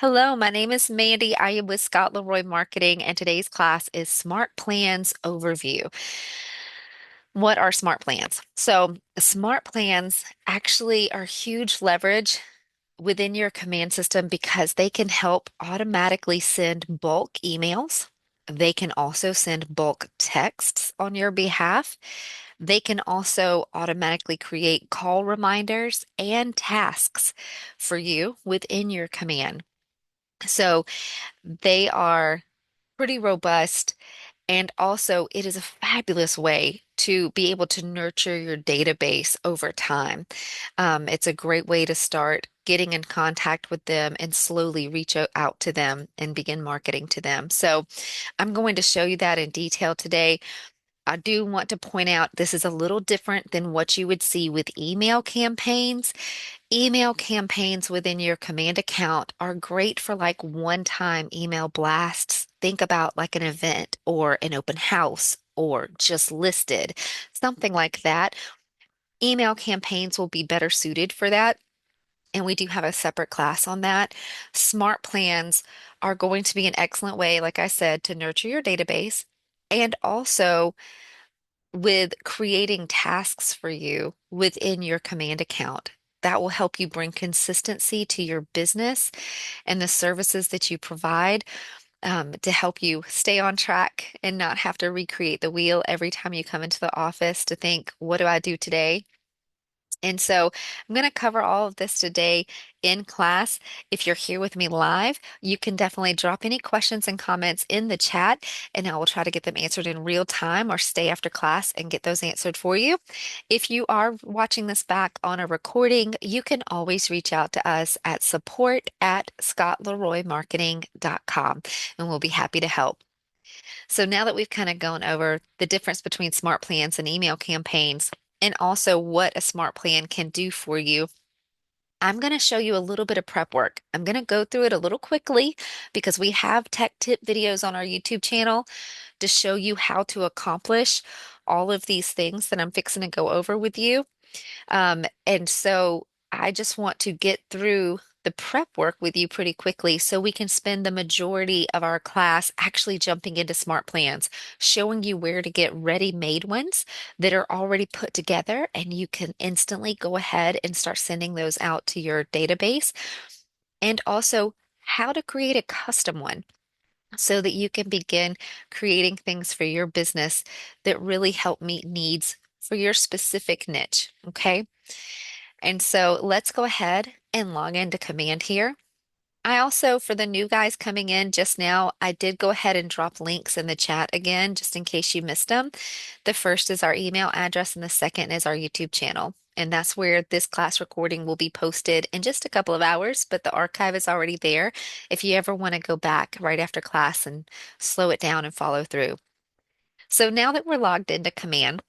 Hello, my name is Mandy. I am with Scott Leroy Marketing, and today's class is Smart Plans Overview. What are smart plans? So, smart plans actually are huge leverage within your command system because they can help automatically send bulk emails. They can also send bulk texts on your behalf. They can also automatically create call reminders and tasks for you within your command. So, they are pretty robust, and also it is a fabulous way to be able to nurture your database over time. It's a great way to start getting in contact with them and slowly reach out to them and begin marketing to them. So I'm going to show you that in detail today. I do want to point out this is a little different than what you would see with email campaigns. Email campaigns within your command account are great for like one-time email blasts. Think about like an event or an open house or just listed, something like that. Email campaigns will be better suited for that. And we do have a separate class on that. Smart plans are going to be an excellent way, like I said, to nurture your database and also with creating tasks for you within your command account. That will help you bring consistency to your business and the services that you provide to help you stay on track and not have to recreate the wheel every time you come into the office to think, what do I do today? And so I'm going to cover all of this today in class. If you're here with me live, you can definitely drop any questions and comments in the chat, and I will try to get them answered in real time or stay after class and get those answered for you. If you are watching this back on a recording, you can always reach out to us at support@scottleroymarketing.com, and we'll be happy to help. So now that we've kind of gone over the difference between smart plans and email campaigns, and also what a smart plan can do for you, I'm going to show you a little bit of prep work. I'm going to go through it a little quickly because we have tech tip videos on our YouTube channel to show you how to accomplish all of these things that I'm fixing to go over with you. And so I just want to get through the prep work with you pretty quickly so we can spend the majority of our class actually jumping into smart plans, showing you where to get ready-made ones that are already put together, and you can instantly go ahead and start sending those out to your database, and also how to create a custom one so that you can begin creating things for your business that really help meet needs for your specific niche. Okay. And so let's go ahead and log into Command here. I also, for the new guys coming in just now, I did go ahead and drop links in the chat again, just in case you missed them. The first is our email address, and the second is our YouTube channel. And that's where this class recording will be posted in just a couple of hours, but the archive is already there if you ever want to go back right after class and slow it down and follow through. So now that we're logged into Command,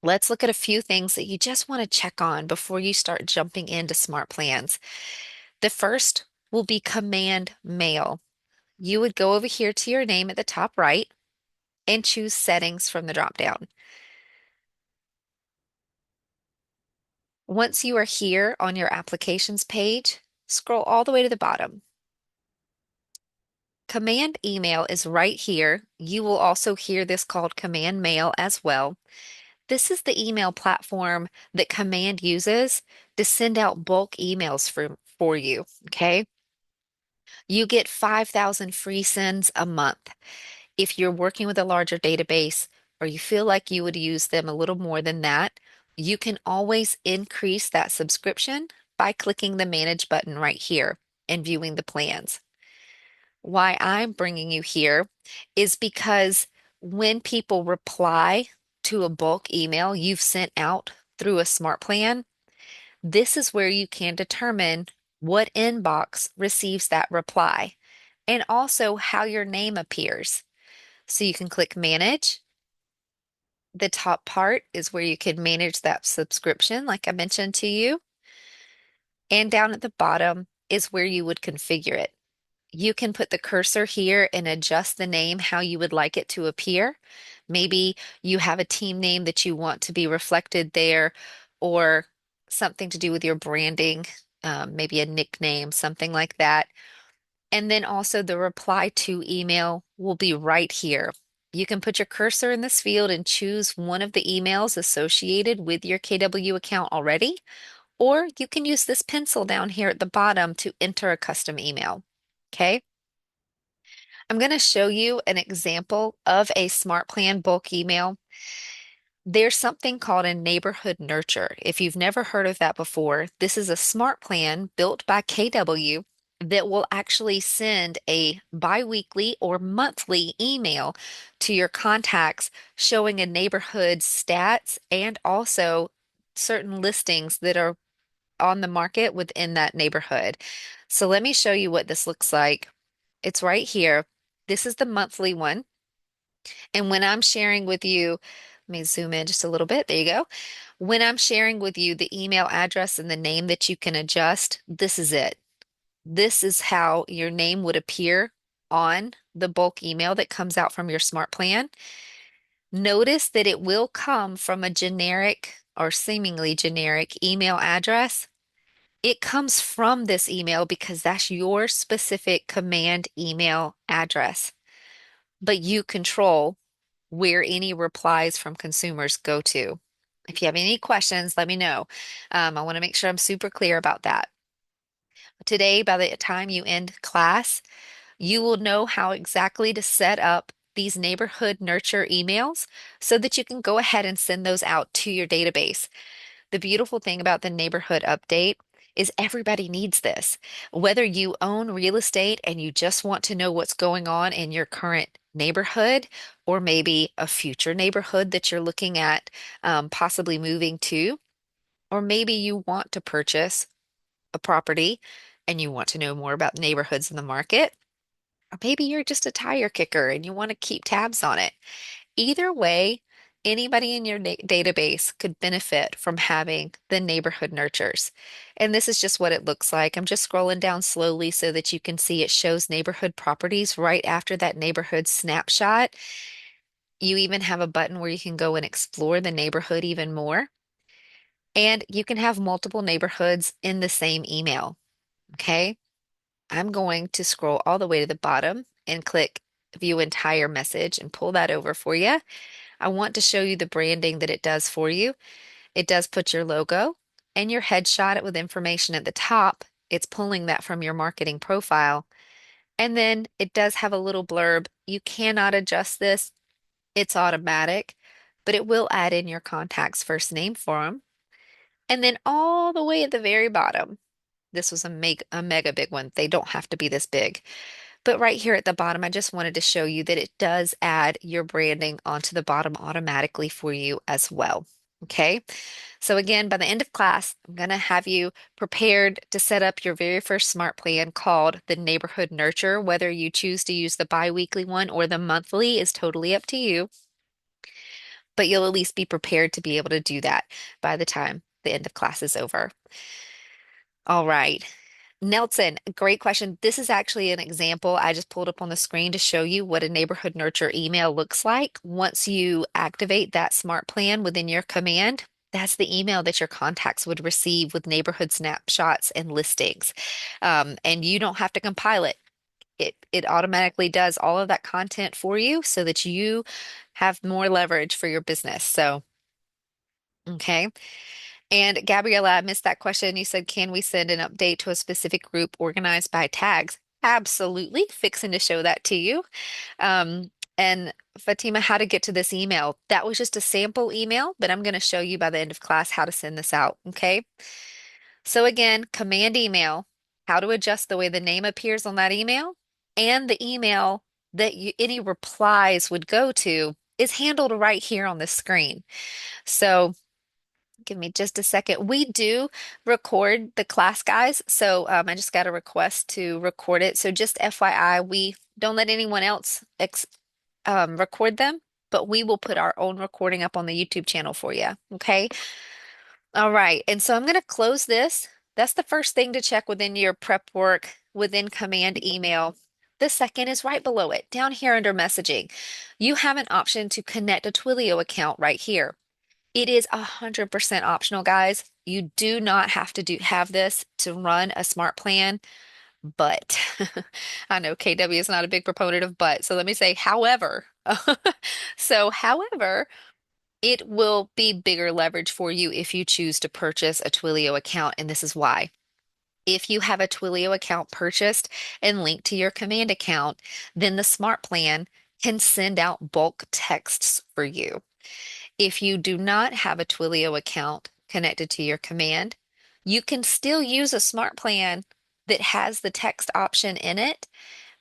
let's look at a few things that you just want to check on before you start jumping into smart plans. The first will be Command Mail. You would go over here to your name at the top right and choose Settings from the drop-down. Once you are here on your Applications page, scroll all the way to the bottom. Command Email is right here. You will also hear this called Command Mail as well. This is the email platform that Command uses to send out bulk emails for you, okay? You get 5,000 free sends a month. If you're working with a larger database or you feel like you would use them a little more than that, you can always increase that subscription by clicking the Manage button right here and viewing the plans. Why I'm bringing you here is because when people reply to a bulk email you've sent out through a smart plan, this is where you can determine what inbox receives that reply and also how your name appears. So you can click Manage. The top part is where you can manage that subscription, like I mentioned to you. And down at the bottom is where you would configure it. You can put the cursor here and adjust the name how you would like it to appear. Maybe you have a team name that you want to be reflected there, or something to do with your branding, maybe a nickname, something like that. And then also the reply to email will be right here. You can put your cursor in this field and choose one of the emails associated with your KW account already, or you can use this pencil down here at the bottom to enter a custom email. Okay. I'm going to show you an example of a Smart Plan bulk email. There's something called a neighborhood nurture. If you've never heard of that before, this is a smart plan built by KW that will actually send a biweekly or monthly email to your contacts showing a neighborhood's stats and also certain listings that are on the market within that neighborhood. So let me show you what this looks like. It's right here. This is the monthly one. And when I'm sharing with you, let me zoom in just a little bit. There you go. When I'm sharing with you the email address and the name that you can adjust, this is it. This is how your name would appear on the bulk email that comes out from your smart plan. Notice that it will come from a generic or seemingly generic email address. It comes from this email because that's your specific command email address, but you control where any replies from consumers go to. If you have any questions, let me know. I want to make sure I'm super clear about that. Today, by the time you end class, you will know how exactly to set up these neighborhood nurture emails so that you can go ahead and send those out to your database. The beautiful thing about the neighborhood update is everybody needs this. Whether you own real estate and you just want to know what's going on in your current neighborhood, or maybe a future neighborhood that you're looking at possibly moving to, or maybe you want to purchase a property and you want to know more about neighborhoods in the market, or maybe you're just a tire kicker and you want to keep tabs on it. Either way, anybody in your database could benefit from having the neighborhood nurtures. And this is just what it looks like. I'm just scrolling down slowly so that you can see it shows neighborhood properties right after that neighborhood snapshot. You even have a button where you can go and explore the neighborhood even more. And you can have multiple neighborhoods in the same email. Okay. I'm going to scroll all the way to the bottom and click View Entire Message and pull that over for you. I want to show you the branding that it does for you. It does put your logo and your headshot with information at the top. It's pulling that from your marketing profile. And then it does have a little blurb. You cannot adjust this. It's automatic, but it will add in your contact's first name for them. And then all the way at the very bottom, this was a mega big one. They don't have to be this big. But right here at the bottom, I just wanted to show you that it does add your branding onto the bottom automatically for you as well. Okay. So again, by the end of class, I'm going to have you prepared to set up your very first smart plan called the Neighborhood Nurture. Whether you choose to use the biweekly one or the monthly is totally up to you, but you'll at least be prepared to be able to do that by the time the end of class is over. All right. Nelson, great question. This is actually an example I just pulled up on the screen to show you what a neighborhood nurture email looks like. Once you activate that smart plan within your command, that's the email that your contacts would receive with neighborhood snapshots and listings. And you don't have to compile it. It automatically does all of that content for you so that you have more leverage for your business. So, okay. And Gabriella, I missed that question. You said, can we send an update to a specific group organized by tags? Absolutely. Fixing to show that to you. And Fatima, how to get to this email. That was just a sample email, but I'm going to show you by the end of class how to send this out. Okay. So again, command email, how to adjust the way the name appears on that email and the email that any replies would go to is handled right here on the screen. So give me just a second. We do record the class, guys. So I just got a request to record it. So just FYI, we don't let anyone else record them, but we will put our own recording up on the YouTube channel for you. Okay. All right. And so I'm going to close this. That's the first thing to check within your prep work within command email. The second is right below it, down here under messaging. You have an option to connect a Twilio account right here. It is 100% optional, guys. You do not have to have this to run a smart plan. But I know KW is not a big proponent of but, so let me say, however. However, it will be bigger leverage for you if you choose to purchase a Twilio account, and this is why. If you have a Twilio account purchased and linked to your command account, then the Smart Plan can send out bulk texts for you. If you do not have a Twilio account connected to your command, you can still use a Smart Plan that has the text option in it,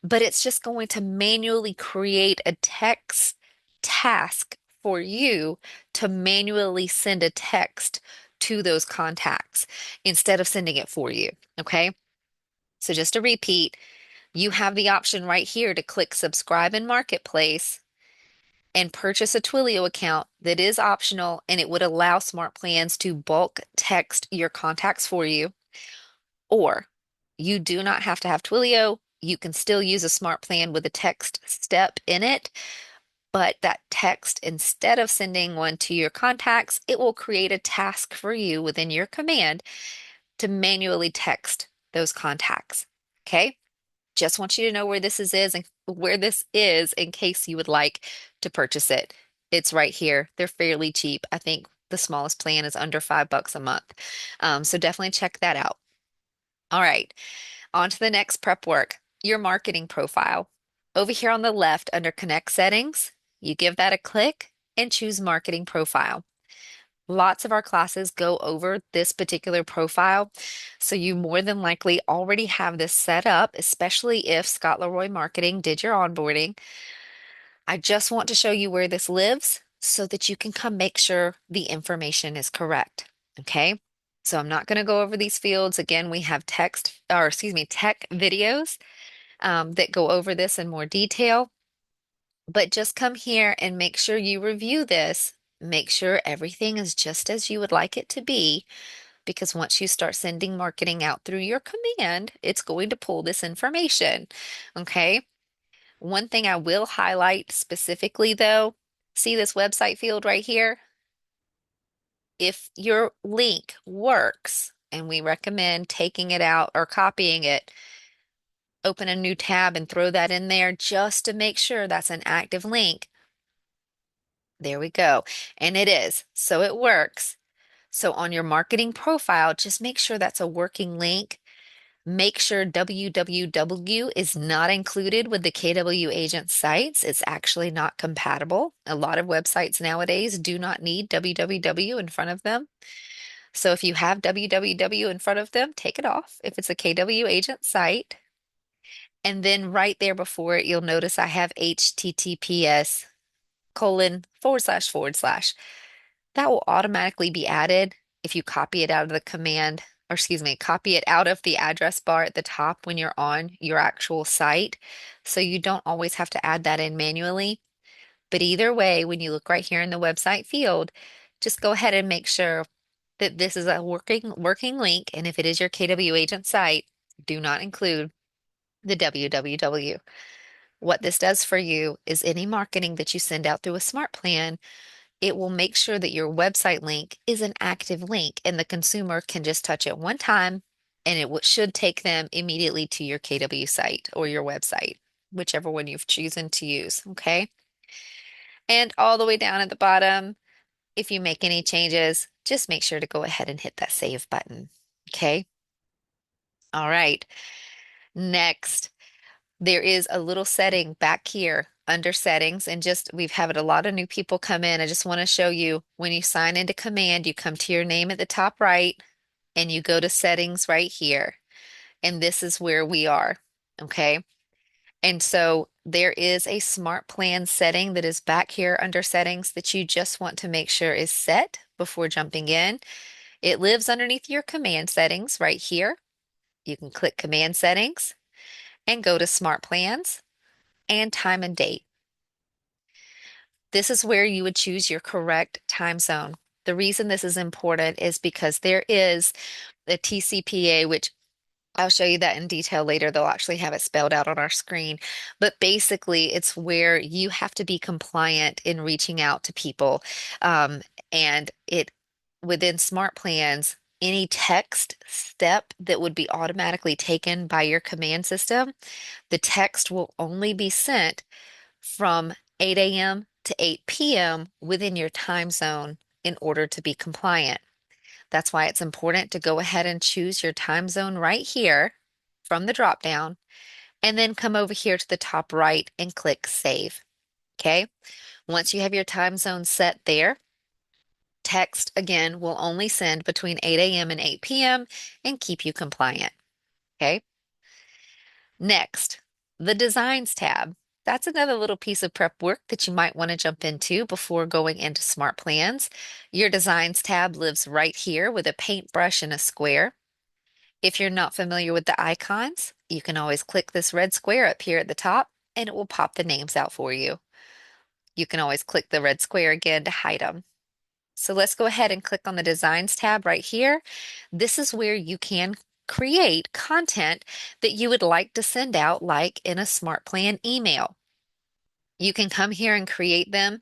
but it's just going to manually create a text task for you to manually send a text to those contacts instead of sending it for you. Okay. So just to repeat, you have the option right here to click subscribe in Marketplace and purchase a Twilio account that is optional and it would allow Smart Plans to bulk text your contacts for you. Or you do not have to have Twilio. You can still use a Smart Plan with a text step in it, but that text, instead of sending one to your contacts, it will create a task for you within your command to manually text those contacts. Okay? Just want you to know where this is in case you would like to purchase it. It's right here. They're fairly cheap. I think the smallest plan is under $5 a month. So definitely check that out. All right, on to the next prep work, your marketing profile. Over here on the left under Connect Settings, you give that a click and choose Marketing Profile. Lots of our classes go over this particular profile, so you more than likely already have this set up, especially if Scott Leroy Marketing did your onboarding. I just want to show you where this lives so that you can come make sure the information is correct. Okay. So I'm not going to go over these fields. Again, we have tech videos that go over this in more detail. But just come here and make sure you review this. Make sure everything is just as you would like it to be, because once you start sending marketing out through your command, it's going to pull this information. Okay. One thing I will highlight specifically though, see this website field right here? If your link works, and we recommend taking it out or copying it, open a new tab and throw that in there just to make sure that's an active link. There we go. And it is. So it works. So on your marketing profile, just make sure that's a working link. Make sure www is not included with the KW agent sites. It's actually not compatible. A lot of websites nowadays do not need www in front of them. So if you have www in front of them, take it off if it's a KW agent site. And then right there before it, you'll notice I have HTTPS colon forward slash forward slash. That will automatically be added if you copy it out of the command, or excuse me, copy it out of the address bar at the top when you're on your actual site. So you don't always have to add that in manually. But either way, when you look right here in the website field, just go ahead and make sure that this is a working link. And if it is your KW agent site, do not include the www. What this does for you is any marketing that you send out through a smart plan, it will make sure that your website link is an active link and the consumer can just touch it one time and should take them immediately to your KW site or your website, whichever one you've chosen to use. Okay. And all the way down at the bottom, if you make any changes, just make sure to go ahead and hit that save button. Okay. All right. Next, there is a little setting back here under settings, and just we've had a lot of new people come in. I just want to show you when you sign into command, you come to your name at the top right and you go to settings right here. And this is where we are. Okay. And so there is a smart plan setting that is back here under settings that you just want to make sure is set before jumping in. It lives underneath your command settings right here. You can click command settings and go to smart plans and time and date. This is where you would choose your correct time zone. The reason this is important is because there is the TCPA, which I'll show you that in detail later. They'll actually have it spelled out on our screen. But basically, it's where you have to be compliant in reaching out to people. And it within smart plans, any text step that would be automatically taken by your command system, the text will only be sent from 8 a.m. to 8 p.m. within your time zone in order to be compliant. That's why it's important to go ahead and choose your time zone right here from the drop down, and then come over here to the top right and click Save. Okay. Once you have your time zone set there, text again will only send between 8 a.m. and 8 p.m. and keep you compliant. Okay. Next, the Designs tab. That's another little piece of prep work that you might want to jump into before going into Smart Plans. Your Designs tab lives right here with a paintbrush and a square. If you're not familiar with the icons, you can always click this red square up here at the top and it will pop the names out for you. You can always click the red square again to hide them. So let's go ahead and click on the Designs tab right here. This is where you can create content that you would like to send out, like in a Smart Plan email. You can come here and create them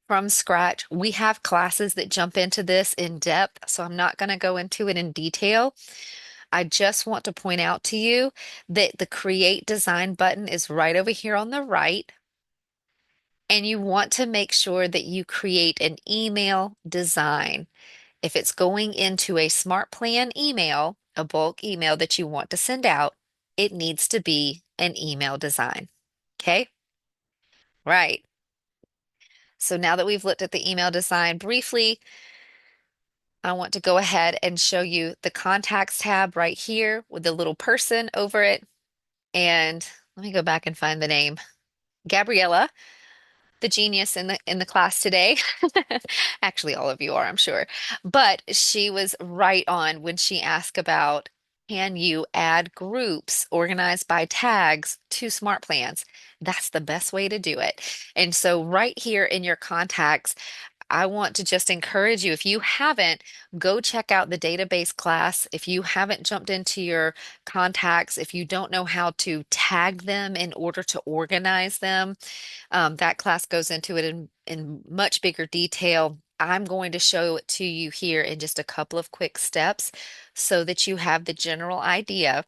from scratch. We have classes that jump into this in depth, so I'm not going to go into it in detail. I just want to point out to you that the Create Design button is right over here on the right, and you want to make sure that you create an email design. If it's going into a Smart Plan email, a bulk email that you want to send out, it needs to be an email design. Okay? Right. So now that we've looked at the email design briefly, I want to go ahead and show you the Contacts tab right here with the little person over it. And let me go back and find the name. Gabriella, the genius in the class today. Actually, all of you are, I'm sure. But she was right on when she asked about, can you add groups organized by tags to Smart Plans? That's the best way to do it. And so right here in your contacts, I want to just encourage you, if you haven't, go check out the database class. If you haven't jumped into your contacts, if you don't know how to tag them in order to organize them, that class goes into it in much bigger detail. I'm going to show it to you here in just a couple of quick steps so that you have the general idea.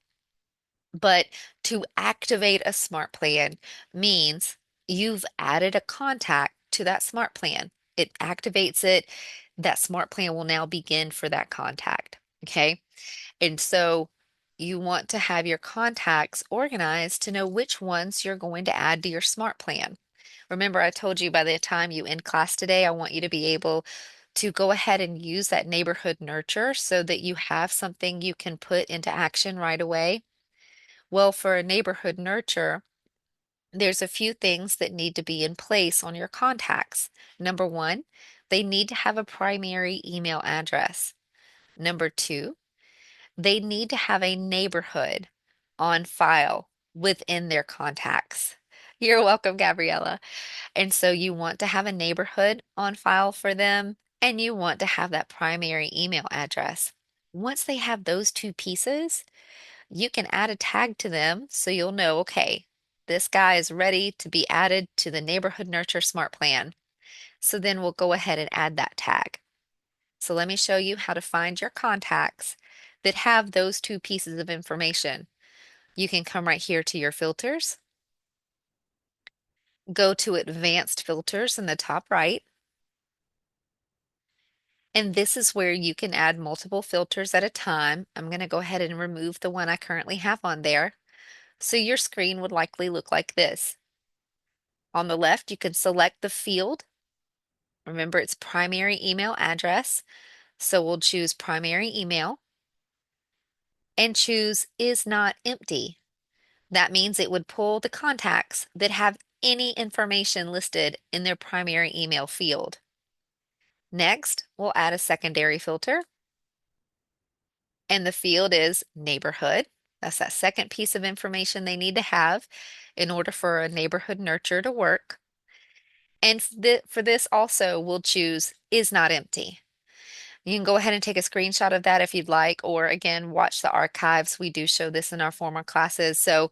But to activate a smart plan means you've added a contact to that smart plan. It activates it. That smart plan will now begin for that contact. Okay. And so you want to have your contacts organized to know which ones you're going to add to your smart plan. Remember, I told you by the time you end class today, I want you to be able to go ahead and use that neighborhood nurture so that you have something you can put into action right away. Well, for a neighborhood nurture, there's a few things that need to be in place on your contacts. Number one, they need to have a primary email address. Number two, they need to have a neighborhood on file within their contacts. You're welcome, Gabriella. And so you want to have a neighborhood on file for them, and you want to have that primary email address. Once they have those two pieces, you can add a tag to them so you'll know, okay, this guy is ready to be added to the Neighborhood Nurture Smart Plan. So then we'll go ahead and add that tag. So let me show you how to find your contacts that have those two pieces of information. You can come right here to your filters, go to Advanced Filters in the top right, and this is where you can add multiple filters at a time. I'm going to go ahead and remove the one I currently have on there. So your screen would likely look like this. On the left, you can select the field. Remember, it's primary email address. So we'll choose primary email and choose is not empty. That means it would pull the contacts that have any information listed in their primary email field. Next, we'll add a secondary filter, and the field is neighborhood. That's that second piece of information they need to have in order for a neighborhood nurture to work. And for this also, we'll choose is not empty. You can go ahead and take a screenshot of that if you'd like, or again, watch the archives. We do show this in our former classes. So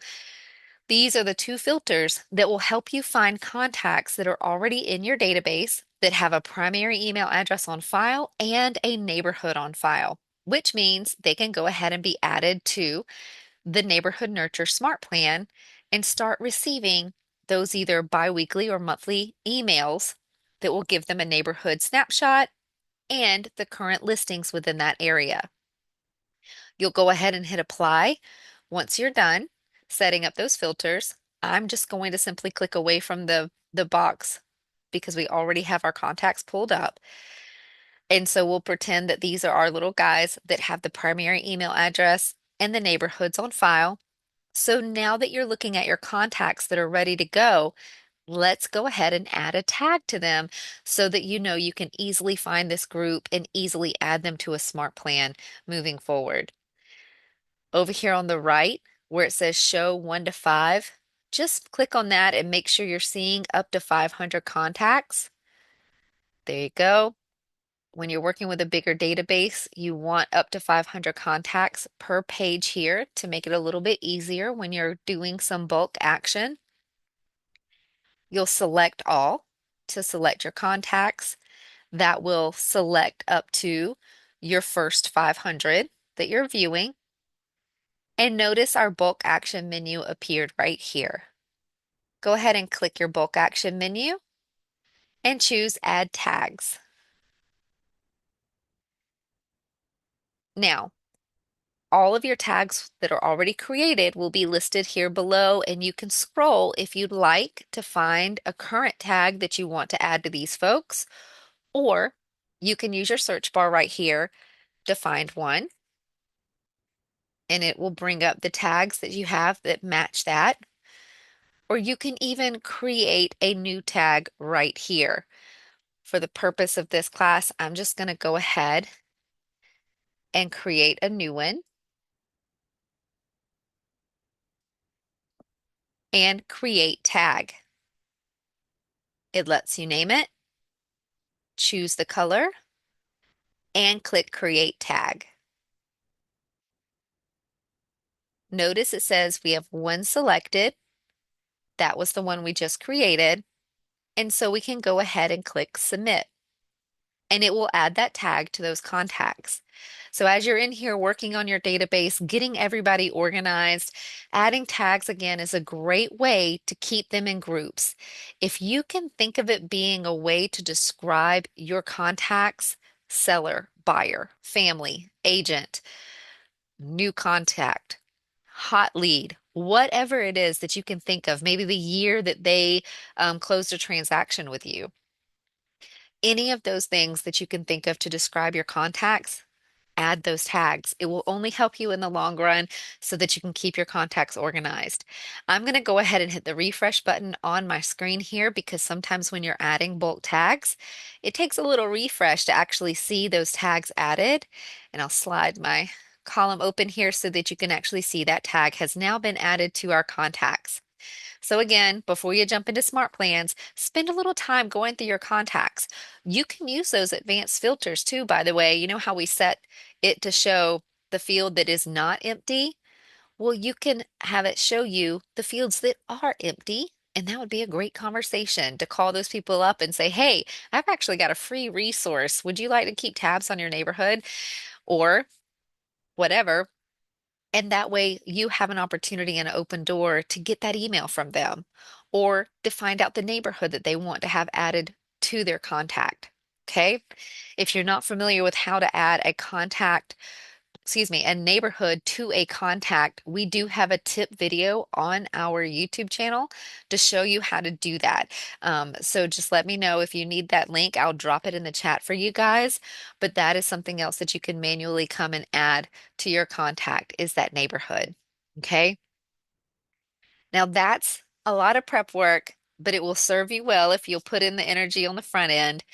these are the two filters that will help you find contacts that are already in your database that have a primary email address on file and a neighborhood on file. which means they can go ahead and be added to the Neighborhood Nurture Smart Plan and start receiving those either biweekly or monthly emails that will give them a neighborhood snapshot and the current listings within that area. You'll go ahead and hit apply. Once you're done setting up those filters, I'm just going to simply click away from the box because we already have our contacts pulled up. And so we'll pretend that these are our little guys that have the primary email address and the neighborhoods on file. So now that you're looking at your contacts that are ready to go, let's go ahead and add a tag to them so that you know you can easily find this group and easily add them to a smart plan moving forward. Over here on the right, where it says show 1 to 5, just click on that and make sure you're seeing up to 500 contacts. There you go. When you're working with a bigger database, you want up to 500 contacts per page here to make it a little bit easier when you're doing some bulk action. You'll select all to select your contacts. That will select up to your first 500 that you're viewing. And notice our bulk action menu appeared right here. Go ahead and click your bulk action menu and choose Add Tags. Now, all of your tags that are already created will be listed here below, and you can scroll if you'd like to find a current tag that you want to add to these folks, or you can use your search bar right here to find one, and it will bring up the tags that you have that match that. Or you can even create a new tag right here. For the purpose of this class, I'm just going to go ahead and create a new one and create tag. It lets you name it, choose the color, and click create tag. Notice it says we have one selected. That was the one we just created. And so we can go ahead and click submit. And it will add that tag to those contacts. So as you're in here working on your database, getting everybody organized, adding tags again is a great way to keep them in groups. If you can think of it being a way to describe your contacts, seller, buyer, family, agent, new contact, hot lead, whatever it is that you can think of, maybe the year that they closed a transaction with you. Any of those things that you can think of to describe your contacts, add those tags. It will only help you in the long run so that you can keep your contacts organized. I'm going to go ahead and hit the refresh button on my screen here because sometimes when you're adding bulk tags, it takes a little refresh to actually see those tags added. And I'll slide my column open here so that you can actually see that tag has now been added to our contacts. So again, before you jump into Smart Plans, spend a little time going through your contacts. You can use those advanced filters too, by the way. You know how we set it to show the field that is not empty? Well, you can have it show you the fields that are empty. And that would be a great conversation to call those people up and say, hey, I've actually got a free resource. Would you like to keep tabs on your neighborhood or whatever? And that way you have an opportunity and an open door to get that email from them or to find out the neighborhood that they want to have added to their contact. Okay. If you're not familiar with how to add a contact, excuse me, a neighborhood to a contact, we do have a tip video on our YouTube channel to show you how to do that. So just let me know if you need that link. I'll drop it in the chat for you guys. But that is something else that you can manually come and add to your contact is that neighborhood. Okay. Now that's a lot of prep work, but it will serve you well if you'll put in the energy on the front end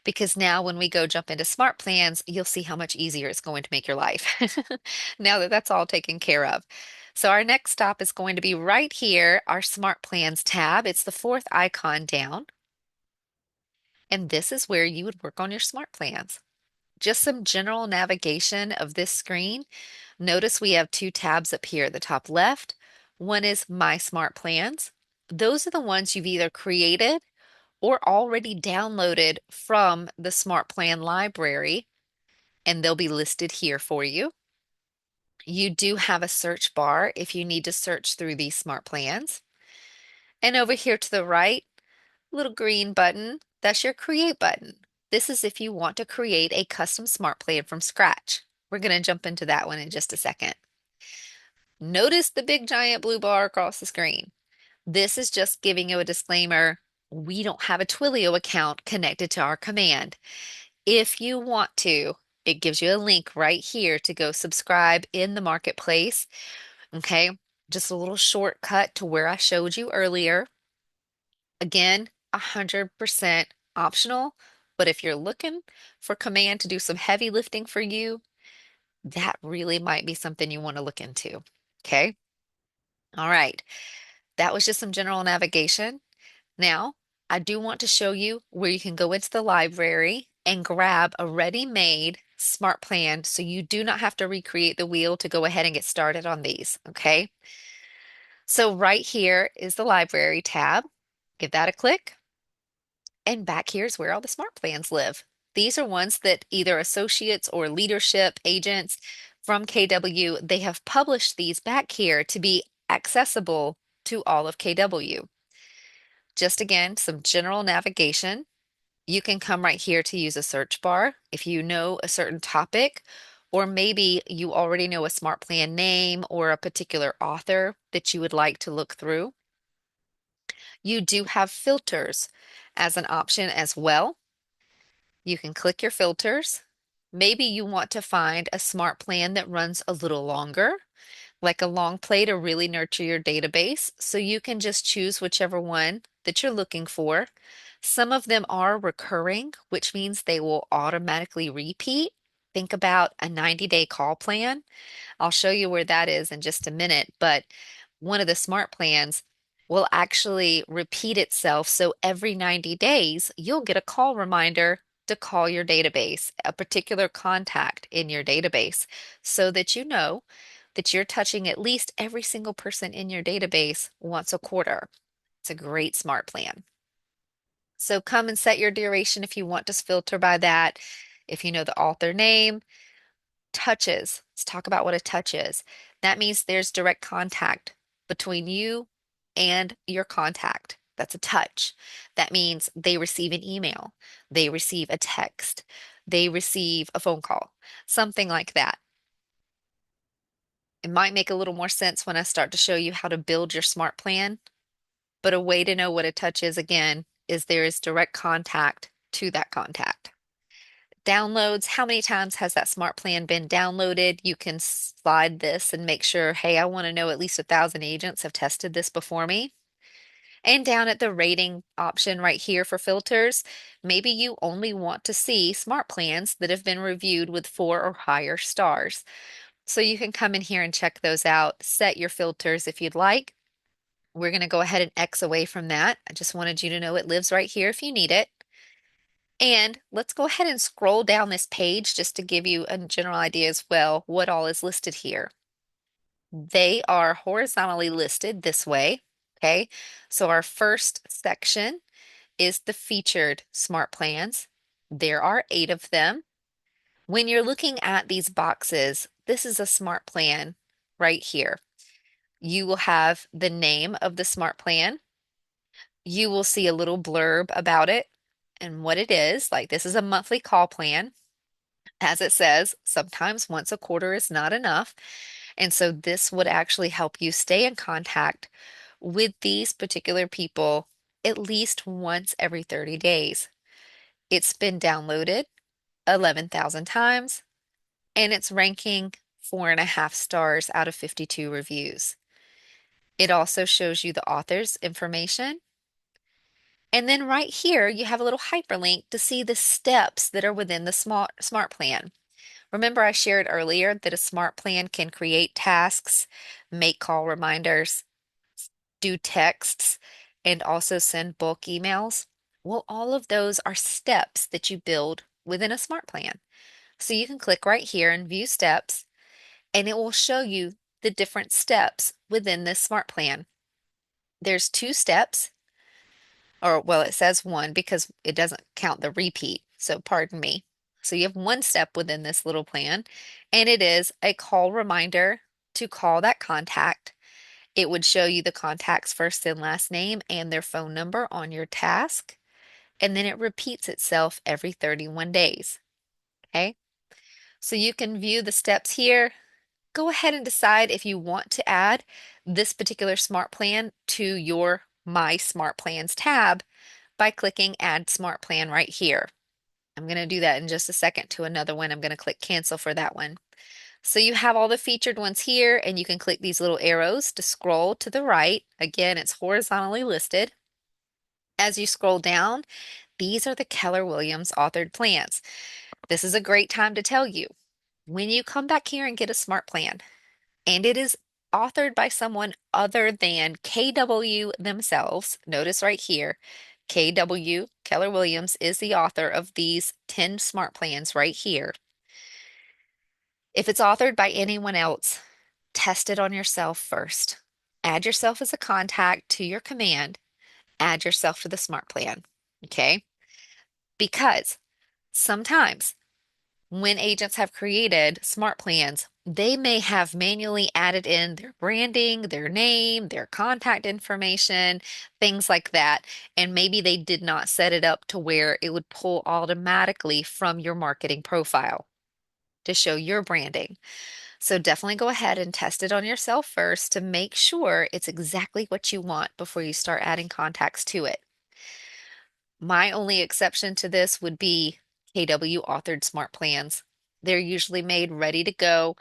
because now when we go jump into smart plans, you'll see how much easier it's going to make your life now that that's all taken care of. So our next stop is going to be right here, our Smart Plans tab. It's the fourth icon down. And this is where you would work on your smart plans. Just some general navigation of this screen. Notice we have two tabs up here at the top left. One is My Smart Plans. Those are the ones you've either created or already downloaded from the Smart Plan library. and they'll be listed here for you. You do have a search bar if you need to search through these smart plans. And over here to the right, little green button, that's your create button. This is if you want to create a custom smart plan from scratch. We're going to jump into that one in just a second. Notice the big giant blue bar across the screen. This is just giving you a disclaimer. We don't have a Twilio account connected to our command. If you want to, it gives you a link right here to go subscribe in the marketplace. Okay, just a little shortcut to where I showed you earlier. Again, 100% optional, but if you're looking for command to do some heavy lifting for you, that really might be something you want to look into. Okay, all right. That was just some general navigation. Now, I do want to show you where you can go into the library and grab a ready-made smart plan so you do not have to recreate the wheel to go ahead and get started on these, okay? So right here is the library tab. Give that a click. And back here's where all the smart plans live. These are ones that either associates or leadership agents from KW, they have published these back here to be accessible to all of KW. Just again, some general navigation. You can come right here to use a search bar if you know a certain topic, or maybe you already know a smart plan name or a particular author that you would like to look through. You do have filters as an option as well. You can click your filters. Maybe you want to find a smart plan that runs a little longer, like a long play to really nurture your database. So you can just choose whichever one that you're looking for. Some of them are recurring, which means they will automatically repeat. Think about a 90-day call plan. I'll show you where that is in just a minute, but one of the smart plans will actually repeat itself. So every 90 days, you'll get a call reminder to call your database, a particular contact in your database, so that you know that you're touching at least every single person in your database once a quarter. It's a great smart plan. So come and set your duration if you want to filter by that. If you know the author name, touches. Let's talk about what a touch is. That means there's direct contact between you and your contact. That's a touch. That means they receive an email, they receive a text, they receive a phone call, something like that. It might make a little more sense when I start to show you how to build your smart plan, but a way to know what a touch is again is there is direct contact to that contact. Downloads, how many times has that smart plan been downloaded? You can slide this and make sure, hey, I want to know at least 1,000 agents have tested this before me. And down at the rating option right here for filters, maybe you only want to see smart plans that have been reviewed with 4 or higher stars. So you can come in here and check those out, set your filters if you'd like. We're going to go ahead and X away from that. I just wanted you to know it lives right here if you need it. And let's go ahead and scroll down this page just to give you a general idea as well what all is listed here. They are horizontally listed this way. Okay, so our first section is the featured smart plans. There are 8 of them. When you're looking at these boxes, this is a smart plan right here. You will have the name of the smart plan. You will see a little blurb about it and what it is. Like this is a monthly call plan. As it says, sometimes once a quarter is not enough. And so this would actually help you stay in contact with these particular people at least once every 30 days. It's been downloaded 11,000 times and it's ranking 4.5 stars out of 52 reviews. It also shows you the author's information. And then right here, you have a little hyperlink to see the steps that are within the smart plan. Remember, I shared earlier that a smart plan can create tasks, make call reminders, do texts, and also send bulk emails. Well, all of those are steps that you build within a smart plan. So you can click right here and view steps, and it will show you the different steps within this smart plan. There's 2 steps, or well, it says 1 because it doesn't count the repeat. So pardon me. So you have one step within this little plan, and it is a call reminder to call that contact. It would show you the contact's first and last name and their phone number on your task, and then it repeats itself every 31 days. Okay, so you can view the steps here. Go ahead and decide if you want to add this particular smart plan to your My Smart Plans tab by clicking Add Smart Plan right here. I'm going to do that in just a second to another one. I'm going to click Cancel for that one. So you have all the featured ones here, and you can click these little arrows to scroll to the right. Again, it's horizontally listed. As you scroll down, these are the Keller Williams authored plans. This is a great time to tell you, when you come back here and get a smart plan, and it is authored by someone other than KW themselves, notice right here, KW, Keller Williams, is the author of these 10 smart plans right here. If it's authored by anyone else, test it on yourself first. Add yourself as a contact to your command. Add yourself to the smart plan. Okay? Because sometimes when agents have created smart plans, they may have manually added in their branding, their name, their contact information, things like that. And maybe they did not set it up to where it would pull automatically from your marketing profile to show your branding. So definitely go ahead and test it on yourself first to make sure it's exactly what you want before you start adding contacts to it. My only exception to this would be KW authored smart plans. They're usually made ready to go,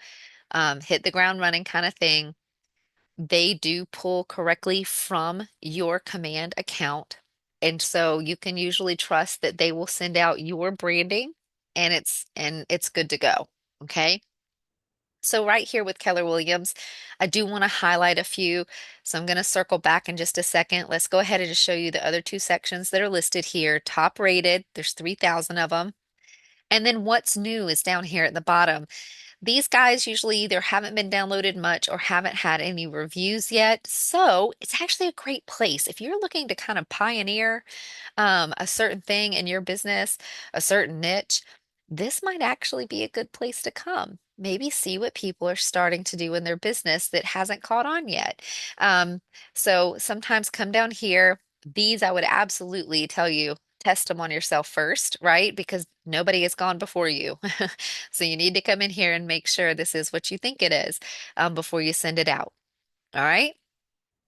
hit the ground running kind of thing. They do pull correctly from your command account. And so you can usually trust that they will send out your branding and it's good to go. Okay. So right here with Keller Williams, I do want to highlight a few. So I'm going to circle back in just a second. Let's go ahead and just show you the other two sections that are listed here. Top rated, there's 3,000 of them. And then what's new is down here at the bottom. These guys usually either haven't been downloaded much or haven't had any reviews yet. So it's actually a great place if you're looking to kind of pioneer a certain thing in your business, a certain niche. This might actually be a good place to come. Maybe see what people are starting to do in their business that hasn't caught on yet. Um, so sometimes come down here. These I would absolutely tell you test them on yourself first, right? Because nobody has gone before you. So you need to come in here and make sure this is what you think it is before you send it out. All right.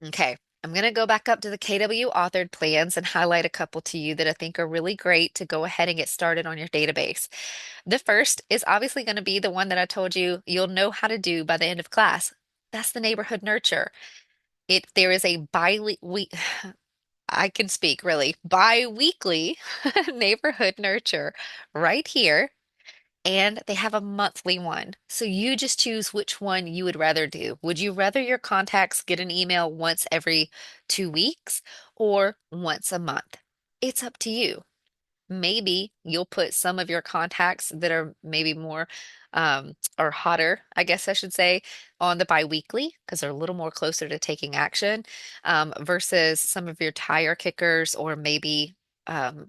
Okay. I'm going to go back up to the KW authored plans and highlight a couple to you that I think are really great to go ahead and get started on your database. The first is obviously going to be the one that I told you you'll know how to do by the end of class. That's the neighborhood nurture. There is a bi-week I can speak really bi-weekly neighborhood nurture right here, and they have a monthly one. So you just choose which one you would rather do. Would you rather your contacts get an email once every 2 weeks or once a month? It's up to you. Maybe you'll put some of your contacts that are maybe more or hotter, I guess I should say, on the biweekly because they're a little more closer to taking action versus some of your tire kickers or maybe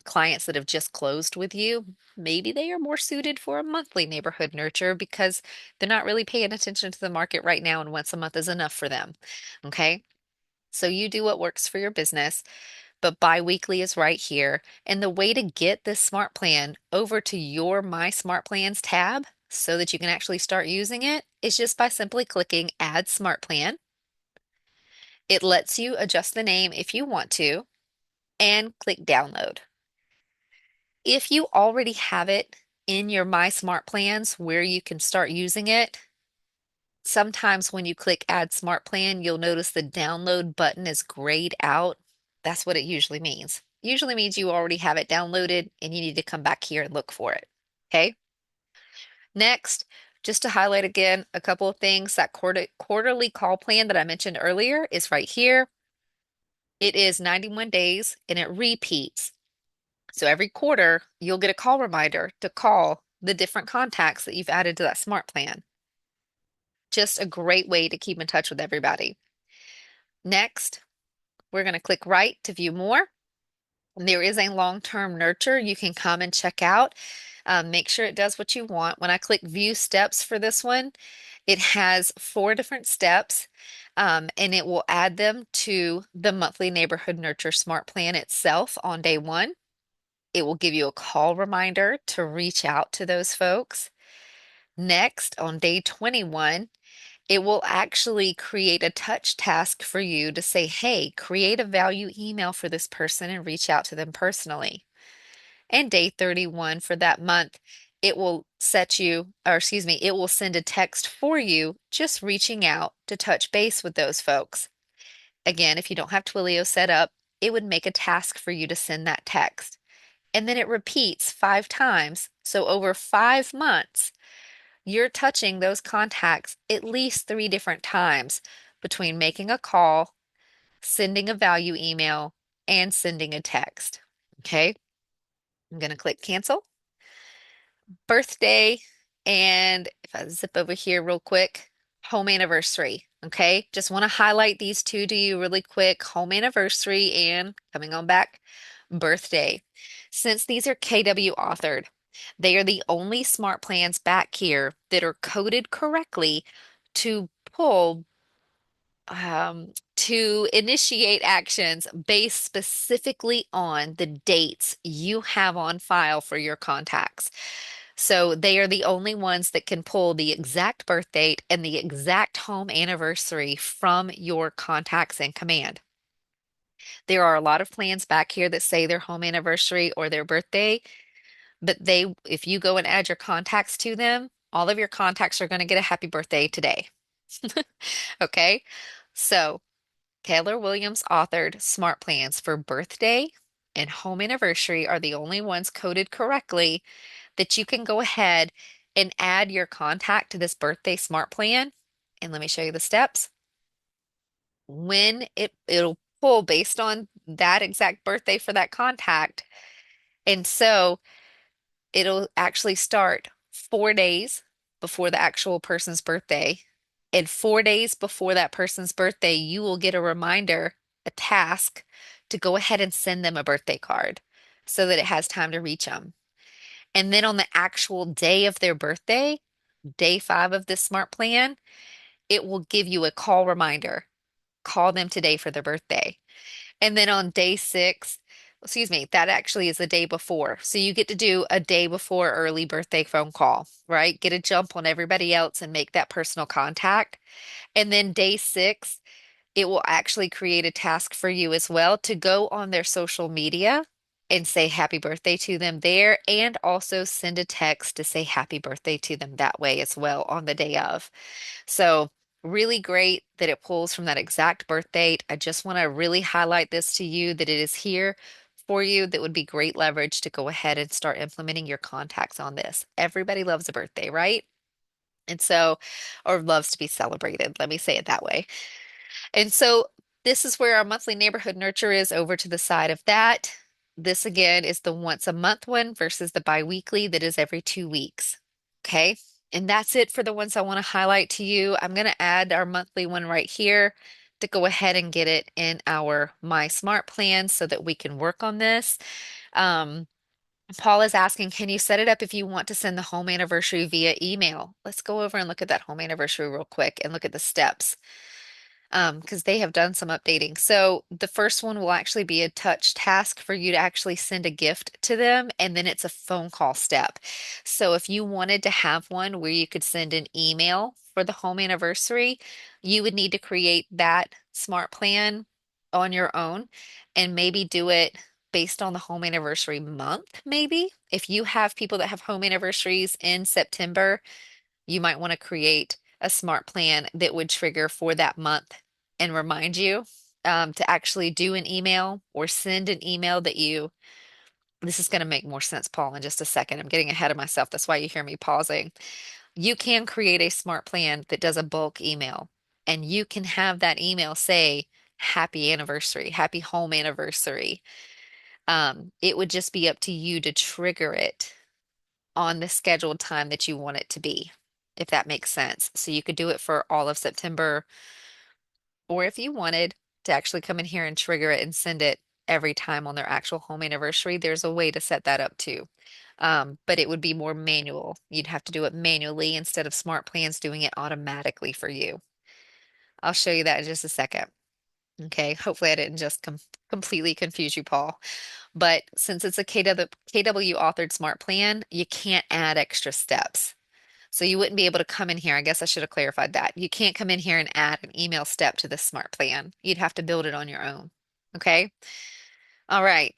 clients that have just closed with you. Maybe they are more suited for a monthly neighborhood nurture because they're not really paying attention to the market right now, and once a month is enough for them. Okay. So you do what works for your business, but biweekly is right here. And the way to get this smart plan over to your My Smart Plans tab so that you can actually start using it is just by simply clicking Add Smart Plan. It lets you adjust the name if you want to and click Download. If you already have it in your My Smart Plans where you can start using it, sometimes when you click Add Smart Plan, you'll notice the download button is grayed out. That's what it usually means. Usually means you already have it downloaded and you need to come back here and look for it. Okay. Next, just to highlight again a couple of things, that quarterly call plan that I mentioned earlier is right here. It is 91 days and it repeats. So every quarter, you'll get a call reminder to call the different contacts that you've added to that smart plan. Just a great way to keep in touch with everybody. Next, we're going to click right to view more. There is a long-term nurture you can come and check out. Make sure it does what you want. When I click view steps for this one, it has four different steps, and it will add them to the monthly neighborhood nurture smart plan itself on day one. It will give you a call reminder to reach out to those folks. Next, on day 21, it will actually create a touch task for you to say, hey, create a value email for this person and reach out to them personally. And day 31 for that month, it will set you, or excuse me, it will send a text for you just reaching out to touch base with those folks. Again, if you don't have Twilio set up, it would make a task for you to send that text. And then it repeats 5 times. So over 5 months, you're touching those contacts at least 3 different times between making a call, sending a value email, and sending a text. Okay, I'm going to click cancel. Birthday, and if I zip over here real quick, home anniversary. Okay, just want to highlight these two to you really quick, home anniversary and coming on back, birthday. Since these are KW authored, they are the only smart plans back here that are coded correctly to pull to initiate actions based specifically on the dates you have on file for your contacts. So they are the only ones that can pull the exact birth date and the exact home anniversary from your contacts in command. There are a lot of plans back here that say their home anniversary or their birthday, but if you go and add your contacts to them, all of your contacts are going to get a happy birthday today. Okay? So Keller Williams authored smart plans for birthday and home anniversary are the only ones coded correctly that you can go ahead and add your contact to this birthday smart plan. And let me show you the steps. When it'll pull based on that exact birthday for that contact. And so it'll actually start 4 days before the actual person's birthday. And 4 days before that person's birthday, you will get a reminder, a task to go ahead and send them a birthday card so that it has time to reach them. And then on the actual day of their birthday, day 5 of this smart plan, it will give you a call reminder. Call them today for their birthday. And then on day 6, excuse me, that actually is the day before. So you get to do a day before early birthday phone call, right? Get a jump on everybody else and make that personal contact. And then day 6, it will actually create a task for you as well to go on their social media and say happy birthday to them there and also send a text to say happy birthday to them that way as well on the day of. So, really great that it pulls from that exact birth date. I just want to really highlight this to you that it is here for you. That would be great leverage to go ahead and start implementing your contacts on this. Everybody loves a birthday, right? And so, or loves to be celebrated. Let me say it that way. And so this is where our monthly neighborhood nurture is over to the side of that. This again is the once a month one versus the biweekly that is every 2 weeks. Okay. And that's it for the ones I want to highlight to you. I'm going to add our monthly one right here to go ahead and get it in our My Smart Plan so that we can work on this. Um, Paul is asking, can you set it up if you want to send the home anniversary via email? Let's go over and look at that home anniversary real quick and look at the steps because they have done some updating. So the first one will actually be a touch task for you to actually send a gift to them, and then it's a phone call step. So if you wanted to have one where you could send an email for the home anniversary, you would need to create that smart plan on your own and maybe do it based on the home anniversary month, maybe. If you have people that have home anniversaries in September, you might want to create a smart plan that would trigger for that month and remind you to actually do an email or send an email that you. This is going to make more sense, Paul, in just a second. I'm getting ahead of myself. That's why you hear me pausing. You can create a smart plan that does a bulk email, and you can have that email say, Happy anniversary, happy home anniversary. It would just be up to you to trigger it on the scheduled time that you want it to be, if that makes sense. So you could do it for all of September, or if you wanted to actually come in here and trigger it and send it every time on their actual home anniversary, there's a way to set that up too. but it would be more manual. You'd have to do it manually instead of SmartPlans doing it automatically for you. I'll show you that in just a second. Okay, hopefully I didn't just completely confuse you, Paul. But since it's a KW authored smart plan, you can't add extra steps. So you wouldn't be able to come in here. I guess I should have clarified that. You can't come in here and add an email step to this smart plan. You'd have to build it on your own. Okay. All right.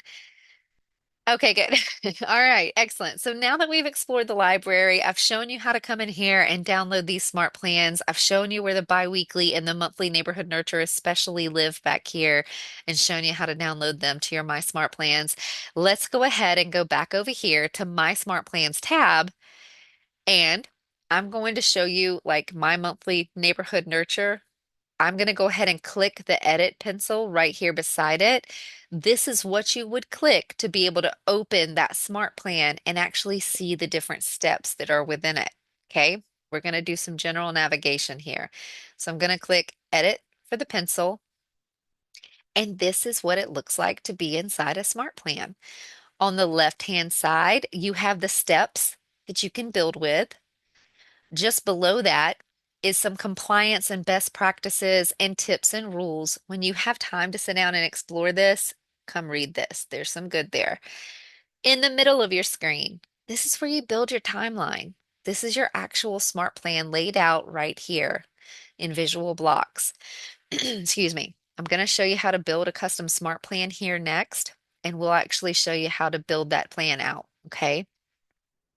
Okay, good. All right, excellent. So now that we've explored the library, I've shown you how to come in here and download these smart plans. I've shown you where the biweekly and the monthly neighborhood nurture especially live back here and shown you how to download them to your My Smart Plans. Let's go ahead and go back over here to My Smart Plans tab, and I'm going to show you like my monthly neighborhood nurture. I'm going to go ahead and click the edit pencil right here beside it. This is what you would click to be able to open that smart plan and actually see the different steps that are within it. Okay, we're going to do some general navigation here. So I'm going to click edit for the pencil. And this is what it looks like to be inside a smart plan. On the left-hand side, you have the steps that you can build with. Just below that is some compliance and best practices and tips and rules. When you have time to sit down and explore this, come read this. There's some good there. In the middle of your screen, this is where you build your timeline. This is your actual smart plan laid out right here in visual blocks. Excuse me. I'm going to show you how to build a custom smart plan here next, and we'll actually show you how to build that plan out. Okay.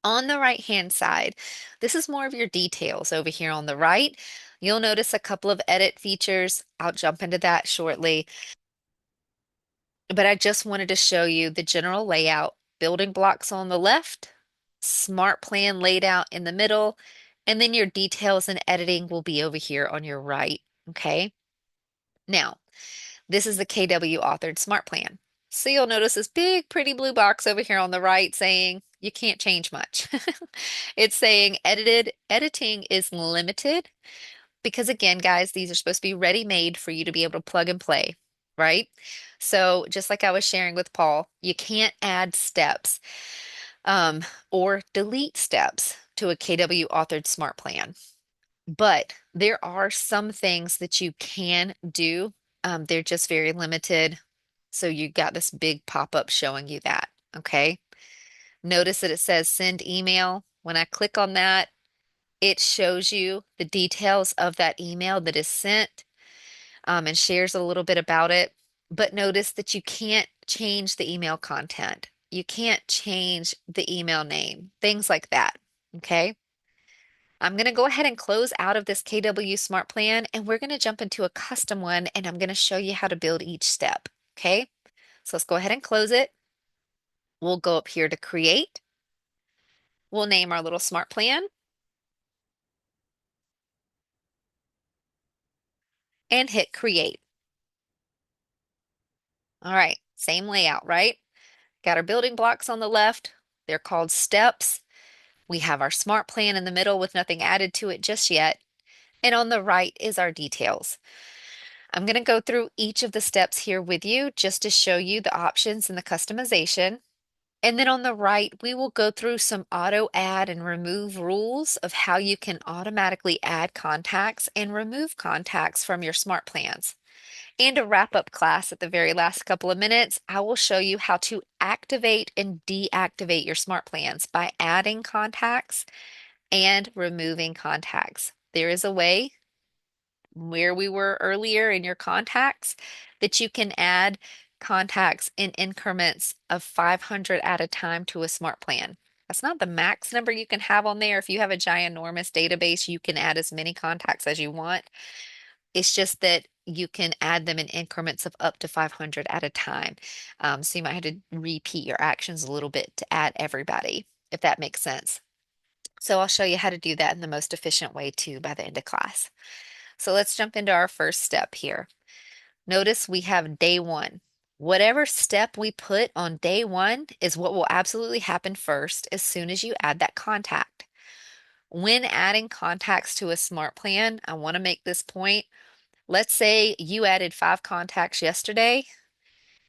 On the right-hand side, this is more of your details over here on the right. You'll notice a couple of edit features. I'll jump into that shortly, but I just wanted to show you the general layout. Building blocks on the left, smart plan laid out in the middle, and then your details and editing will be over here on your right. Okay. Now, this is the KW authored smart plan. So you'll notice this big, pretty blue box over here on the right saying you can't change much. It's saying editing is limited because again, guys, these are supposed to be ready-made for you to be able to plug and play, right? So just like I was sharing with Paul, you can't add steps um, or delete steps to a KW authored smart plan. But there are some things that you can do. They're just very limited. So you got this big pop-up showing you that. Okay. Notice that it says send email. When I click on that, it shows you the details of that email that is sent and shares a little bit about it. But notice that you can't change the email content. You can't change the email name, things like that. Okay. I'm going to go ahead and close out of this KW Smart Plan and we're going to jump into a custom one and I'm going to show you how to build each step. Okay. So let's go ahead and close it. We'll go up here to create. We'll name our little smart plan and hit create. All right, same layout, right? Got our building blocks on the left. They're called steps. We have our smart plan in the middle with nothing added to it just yet. And on the right is our details. I'm going to go through each of the steps here with you just to show you the options and the customization. And then on the right, we will go through some auto add and remove rules of how you can automatically add contacts and remove contacts from your smart plans. And to wrap up class at the very last couple of minutes, I will show you how to activate and deactivate your smart plans by adding contacts and removing contacts. There is a way where we were earlier in your contacts that you can add contacts in increments of 500 at a time to a smart plan. That's not the max number you can have on there. If you have a ginormous database, you can add as many contacts as you want. It's just that you can add them in increments of up to 500 at a time. So you might have to repeat your actions a little bit to add everybody, if that makes sense. So I'll show you how to do that in the most efficient way too by the end of class. So let's jump into our first step here. Notice we have day one. Whatever step we put on day one is what will absolutely happen first as soon as you add that contact. When adding contacts to a smart plan, I want to make this point. Let's say you added 5 contacts yesterday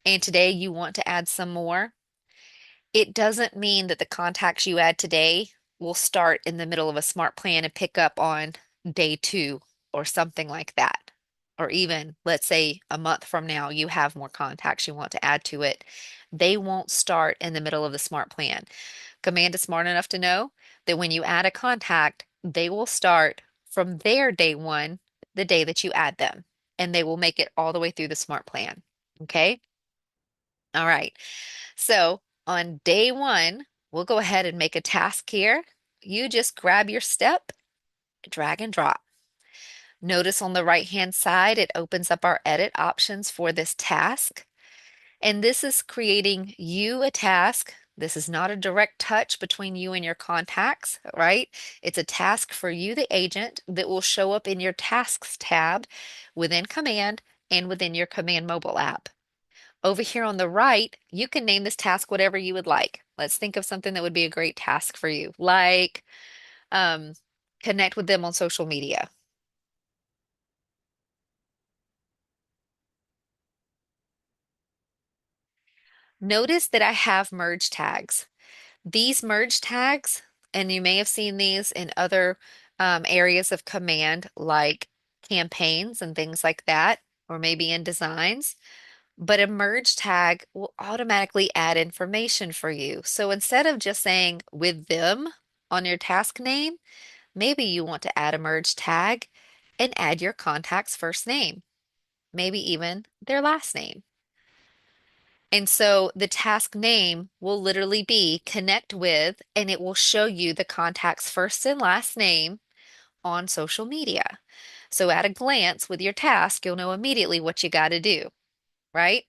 and today you want to add some more. It doesn't mean that the contacts you add today will start in the middle of a smart plan and pick up on day two or something like that. Or even, let's say, a month from now, you have more contacts you want to add to it. They won't start in the middle of the smart plan. Command is smart enough to know that when you add a contact, they will start from their day one, the day that you add them, and they will make it all the way through the smart plan. Okay? All right. So on day one, we'll go ahead and make a task here. You just grab your step, drag and drop. Notice on the right-hand side, it opens up our edit options for this task. And this is creating you a task. This is not a direct touch between you and your contacts, right? It's a task for you, the agent, that will show up in your tasks tab within Command and within your Command mobile app. Over here on the right, you can name this task whatever you would like. Let's think of something that would be a great task for you, like um, connect with them on social media. Notice that I have merge tags. These merge tags, and you may have seen these in other areas of command, like campaigns and things like that, or maybe in designs. But a merge tag will automatically add information for you. So instead of just saying with them on your task name, maybe you want to add a merge tag and add your contact's first name, maybe even their last name. And so the task name will literally be connect with, and it will show you the contact's first and last name on social media. So at a glance with your task, you'll know immediately what you got to do, right?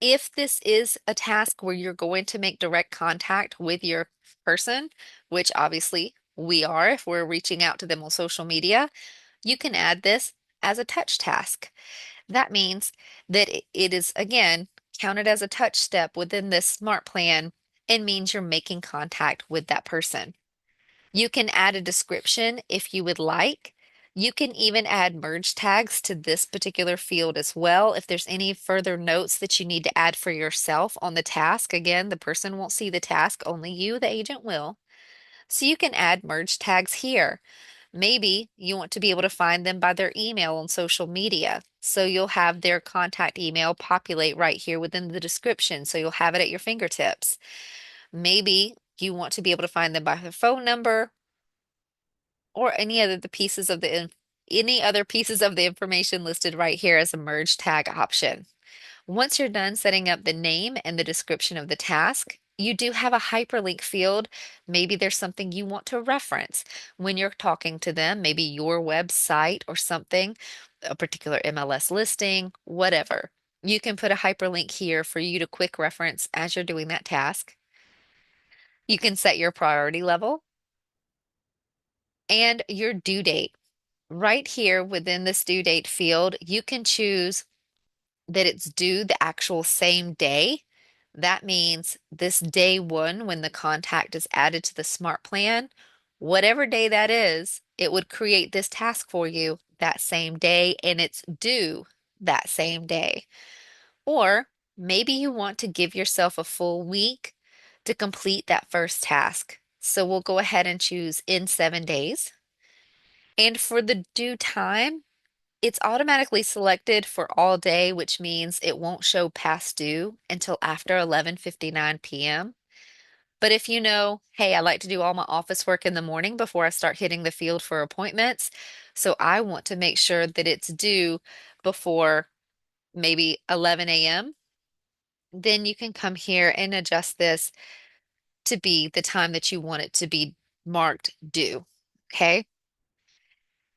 If this is a task where you're going to make direct contact with your person, which obviously we are if we're reaching out to them on social media, you can add this as a touch task. That means that it is, again, counted as a touch step within this smart plan and means you're making contact with that person. You can add a description if you would like. You can even add merge tags to this particular field as well. If there's any further notes that you need to add for yourself on the task, again, the person won't see the task, only you, the agent, will. So you can add merge tags here. Maybe you want to be able to find them by their email on social media. So you'll have their contact email populate right here within the description. So you'll have it at your fingertips. Maybe you want to be able to find them by their phone number or any other pieces of the information listed right here as a merge tag option. Once you're done setting up the name and the description of the task, you do have a hyperlink field. Maybe there's something you want to reference when you're talking to them, maybe your website or something, a particular MLS listing, whatever. You can put a hyperlink here for you to quick reference as you're doing that task. You can set your priority level and your due date. Right here within this due date field, you can choose that it's due the actual same day. That means this day one, when the contact is added to the smart plan, whatever day that is, it would create this task for you that same day and it's due that same day. Or maybe you want to give yourself a full week to complete that first task. So we'll go ahead and choose in 7 days. And for the due time, it's automatically selected for all day, which means it won't show past due until after 11:59 p.m. But if you know, hey, I like to do all my office work in the morning before I start hitting the field for appointments, so I want to make sure that it's due before maybe 11 a.m., then you can come here and adjust this to be the time that you want it to be marked due. Okay.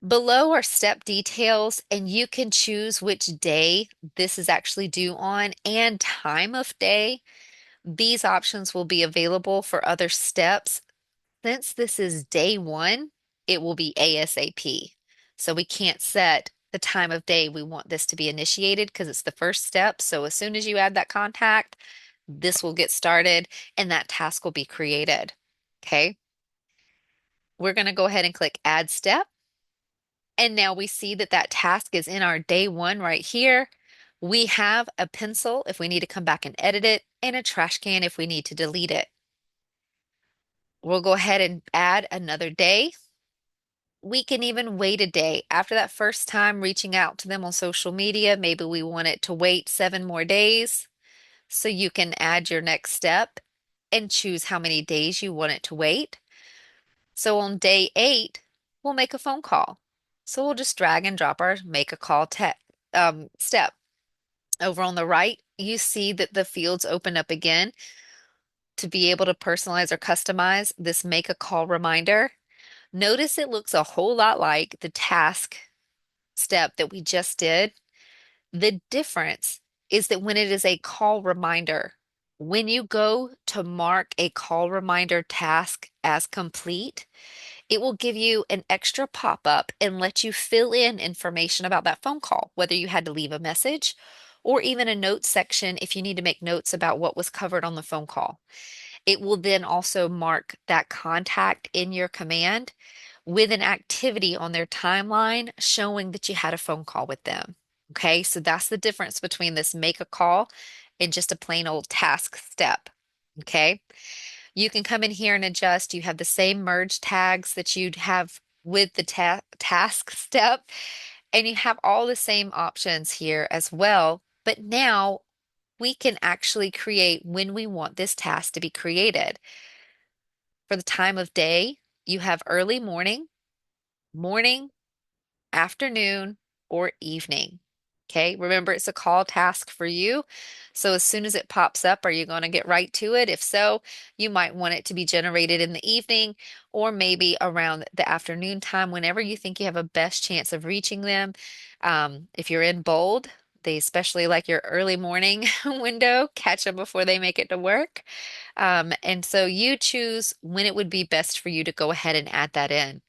Below are step details, and you can choose which day this is actually due on and time of day. These options will be available for other steps. Since this is day one, it will be ASAP. So we can't set the time of day we want this to be initiated because it's the first step. So as soon as you add that contact, this will get started and that task will be created. Okay. We're going to go ahead and click Add Step. And now we see that that task is in our day one right here. We have a pencil if we need to come back and edit it, and a trash can if we need to delete it. We'll go ahead and add another day. We can even wait a day. After that first time reaching out to them on social media, maybe we want it to wait 7 more days. So you can add your next step and choose how many days you want it to wait. So on day 8, we'll make a phone call. So we'll just drag and drop our make a call step. Over on the right, you see that the fields open up again to be able to personalize or customize this make a call reminder. Notice it looks a whole lot like the task step that we just did. The difference is that when it is a call reminder, when you go to mark a call reminder task as complete, it will give you an extra pop-up and let you fill in information about that phone call, whether you had to leave a message or even a notes section if you need to make notes about what was covered on the phone call. It will then also mark that contact in your command with an activity on their timeline showing that you had a phone call with them. Okay, so that's the difference between this make a call and just a plain old task step. Okay, you can come in here and adjust. You have the same merge tags that you'd have with the task step, and you have all the same options here as well. But now we can actually create when we want this task to be created. For the time of day, you have early morning, morning, afternoon, or evening. Okay, remember it's a call task for you. So as soon as it pops up, are you going to get right to it? If so, you might want it to be generated in the evening or maybe around the afternoon time, whenever you think you have a best chance of reaching them. If you're in bold, they especially like your early morning window, catch them before they make it to work. And so you choose when it would be best for you to go ahead and add that in.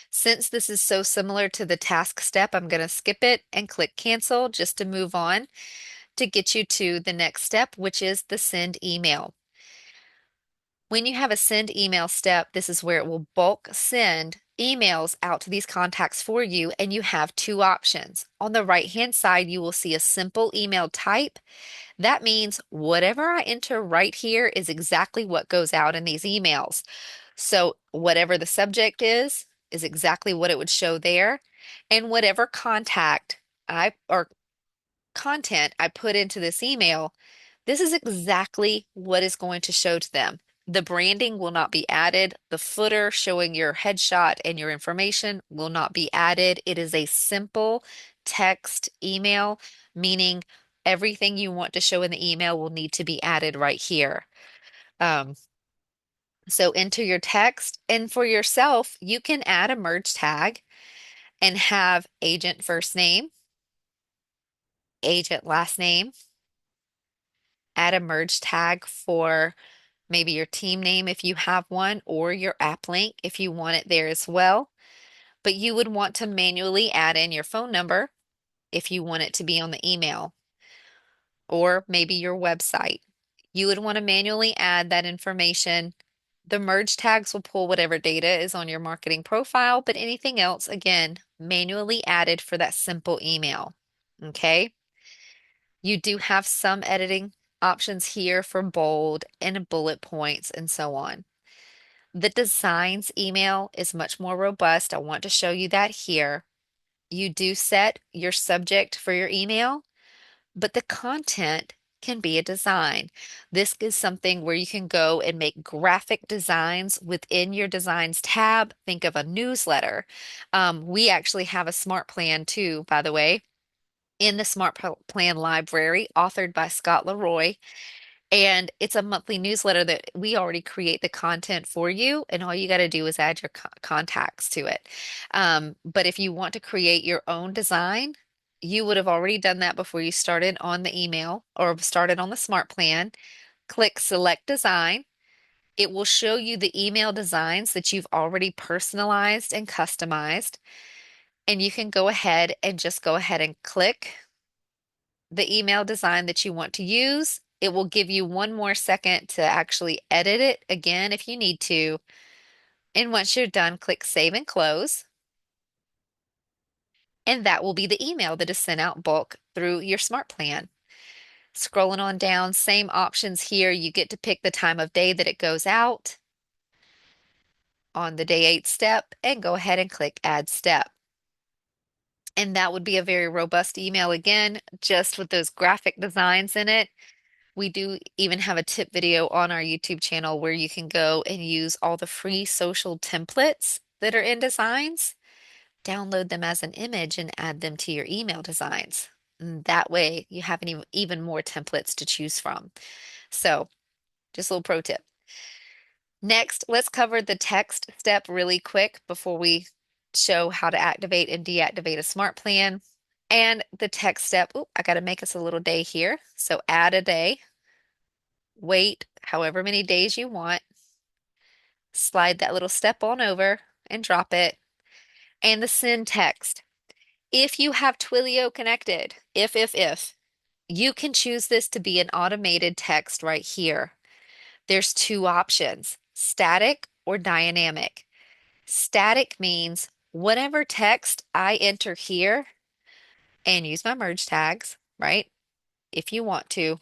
Since this is so similar to the task step, I'm going to skip it and click cancel just to move on to get you to the next step, which is the send email. When you have a send email step, this is where it will bulk send emails out to these contacts for you, and you have two options. On the right-hand side, you will see a simple email type. That means whatever I enter right here is exactly what goes out in these emails. So whatever the subject is exactly what it would show there. And whatever or content I put into this email, this is exactly what is going to show to them. The branding will not be added. The footer showing your headshot and your information will not be added. It is a simple text email, meaning everything you want to show in the email will need to be added right here. Um, so enter your text, and for yourself, you can add a merge tag and have agent first name, agent last name, add a merge tag for maybe your team name if you have one, or your app link if you want it there as well. But you would want to manually add in your phone number if you want it to be on the email, or maybe your website. You would want to manually add that information. The merge tags will pull whatever data is on your marketing profile, but anything else, again, manually added for that simple email. Okay. You do have some editing options here for bold and bullet points and so on. The designs email is much more robust. I want to show you that here. You do set your subject for your email, but the content can be a design. This is something where you can go and make graphic designs within your designs tab. Think of a newsletter. We actually have a smart plan too, by the way, in the Smart Plan library, authored by Scott Leroy. And it's a monthly newsletter that we already create the content for you, and all you got to do is add your contacts to it. But if you want to create your own design, you would have already done that before you started on the email or started on the Smart Plan. Click Select Design. It will show you the email designs that you've already personalized and customized. And you can go ahead and just go ahead and click the email design that you want to use. It will give you one more second to actually edit it again if you need to. And once you're done, click Save and Close. And that will be the email that is sent out bulk through your smart plan. Scrolling on down, same options here. You get to pick the time of day that it goes out on the day 8 step and go ahead and click add step. And that would be a very robust email again, just with those graphic designs in it. We do even have a tip video on our YouTube channel where you can go and use all the free social templates that are in designs, download them as an image and add them to your email designs. And that way you have even more templates to choose from. So just a little pro tip. Next, let's cover the text step really quick before we show how to activate and deactivate a smart plan. And the text step, oh, I got to make us a little day here. So add a day, wait however many days you want, slide that little step on over and drop it. And the send text. If you have Twilio connected, if, you can choose this to be an automated text right here. There's two options, static or dynamic. Static means whatever text I enter here and use my merge tags, right? If you want to,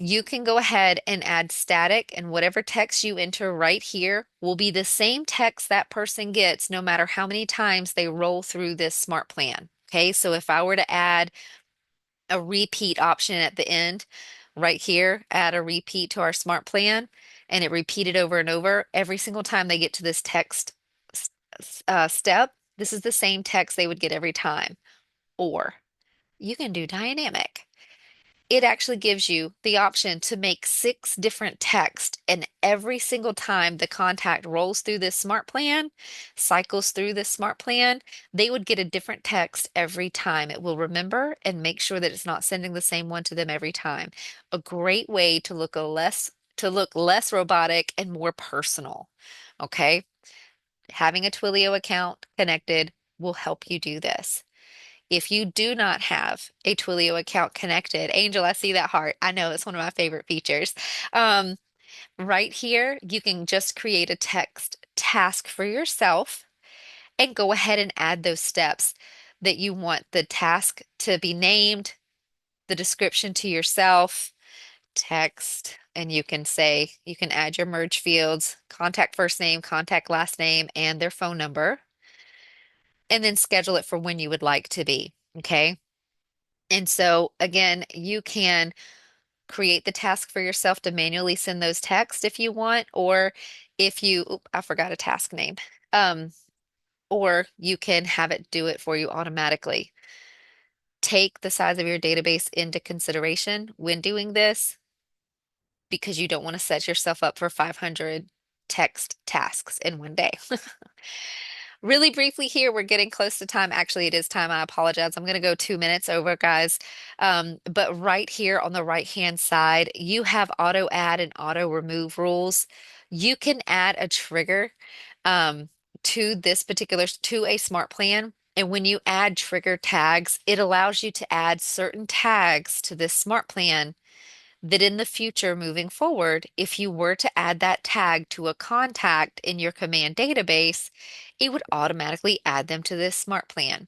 you can go ahead and add static, and whatever text you enter right here will be the same text that person gets no matter how many times they roll through this smart plan. Okay, so if I were to add a repeat option at the end, right here, add a repeat to our smart plan, and it repeated over and over, every single time they get to this text step, this is the same text they would get every time. Or you can do dynamic. It actually gives you the option to make 6 different texts, and every single time the contact rolls through this smart plan, cycles through this smart plan, they would get a different text every time. It will remember and make sure that it's not sending the same one to them every time. A great way to look less robotic and more personal. Okay? Having a Twilio account connected will help you do this. If you do not have a Twilio account connected, Angel, I see that heart. I know it's one of my favorite features. Um, right here, you can just create a text task for yourself and go ahead and add those steps that you want the task to be named, the description to yourself, text, and you can say, you can add your merge fields, contact first name, contact last name, and their phone number, and then schedule it for when you would like to be. Okay. And so again, you can create the task for yourself to manually send those texts if you want, or if you, oop, I forgot a task name. Um, or you can have it do it for you automatically. Take the size of your database into consideration when doing this because you don't want to set yourself up for 500 text tasks in one day. Really briefly here, we're getting close to time. Actually, it is time. I apologize. I'm going to go 2 minutes over, guys. But right here on the right-hand side, you have auto add and auto remove rules. You can add a trigger to to a smart plan. And when you add trigger tags, it allows you to add certain tags to this smart plan that in the future moving forward, if you were to add that tag to a contact in your command database, it would automatically add them to this smart plan.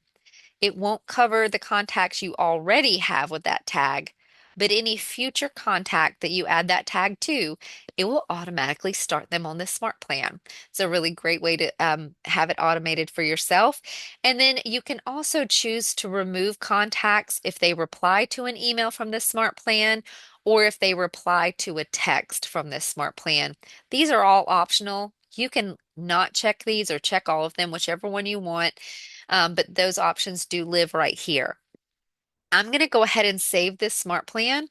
It won't cover the contacts you already have with that tag, but any future contact that you add that tag to, it will automatically start them on this smart plan. It's a really great way to have it automated for yourself. And then you can also choose to remove contacts if they reply to an email from this smart plan or if they reply to a text from this smart plan. These are all optional. You can not check these or check all of them, whichever one you want. But those options do live right here. I'm going to go ahead and save this smart plan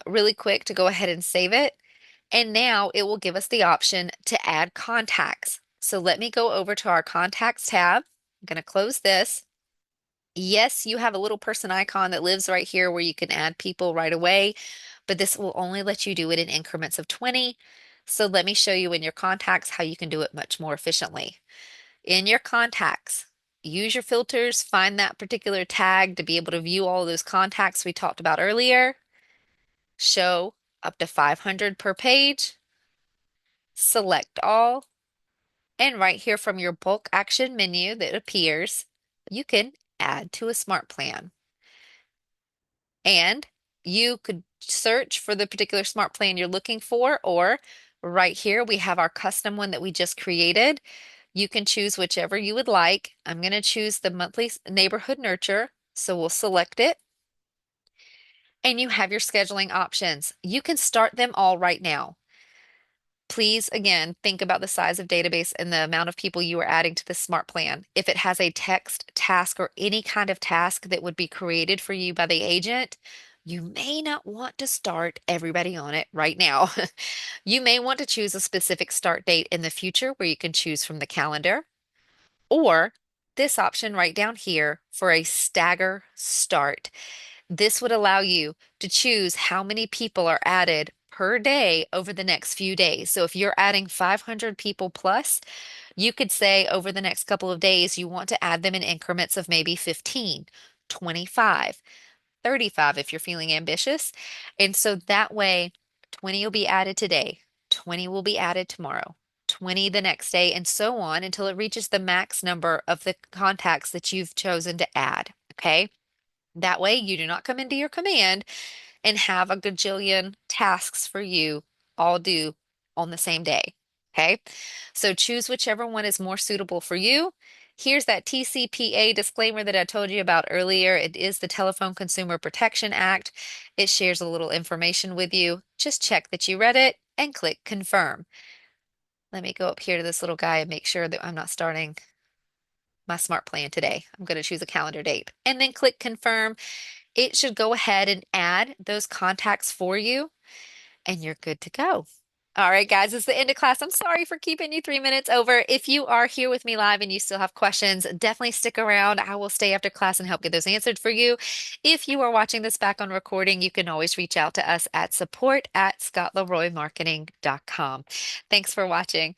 really quick to go ahead and save it. And now it will give us the option to add contacts. So let me go over to our contacts tab. I'm going to close this. Yes, you have a little person icon that lives right here where you can add people right away, but this will only let you do it in increments of 20. So let me show you in your contacts how you can do it much more efficiently. In your contacts, use your filters, find that particular tag to be able to view all those contacts we talked about earlier. Show up to 500 per page. Select all. And right here from your bulk action menu that appears, you can add to a smart plan. And you could search for the particular smart plan you're looking for, or right here, we have our custom one that we just created. You can choose whichever you would like. I'm going to choose the monthly neighborhood nurture. So we'll select it. And you have your scheduling options. You can start them all right now. Please, again, think about the size of database and the amount of people you are adding to the smart plan. If it has a text task or any kind of task that would be created for you by the agent, you may not want to start everybody on it right now. You may want to choose a specific start date in the future where you can choose from the calendar, or this option right down here for a stagger start. This would allow you to choose how many people are added per day over the next few days. So if you're adding 500 people plus, you could say over the next couple of days, you want to add them in increments of maybe 15, 25, 35 if you're feeling ambitious. And so that way, 20 will be added today, 20 will be added tomorrow, 20 the next day, and so on until it reaches the max number of the contacts that you've chosen to add. Okay. That way, you do not come into your command and have a gajillion tasks for you all due on the same day. Okay. So choose whichever one is more suitable for you. Here's that TCPA disclaimer that I told you about earlier. It is the Telephone Consumer Protection Act. It shares a little information with you. Just check that you read it and click confirm. Let me go up here to this little guy and make sure that I'm not starting my smart plan today. I'm going to choose a calendar date and then click confirm. It should go ahead and add those contacts for you, and you're good to go. All right, guys, it's the end of class. I'm sorry for keeping you 3 minutes over. If you are here with me live and you still have questions, definitely stick around. I will stay after class and help get those answered for you. If you are watching this back on recording, you can always reach out to us at support@scottleroymarketing.com. Thanks for watching.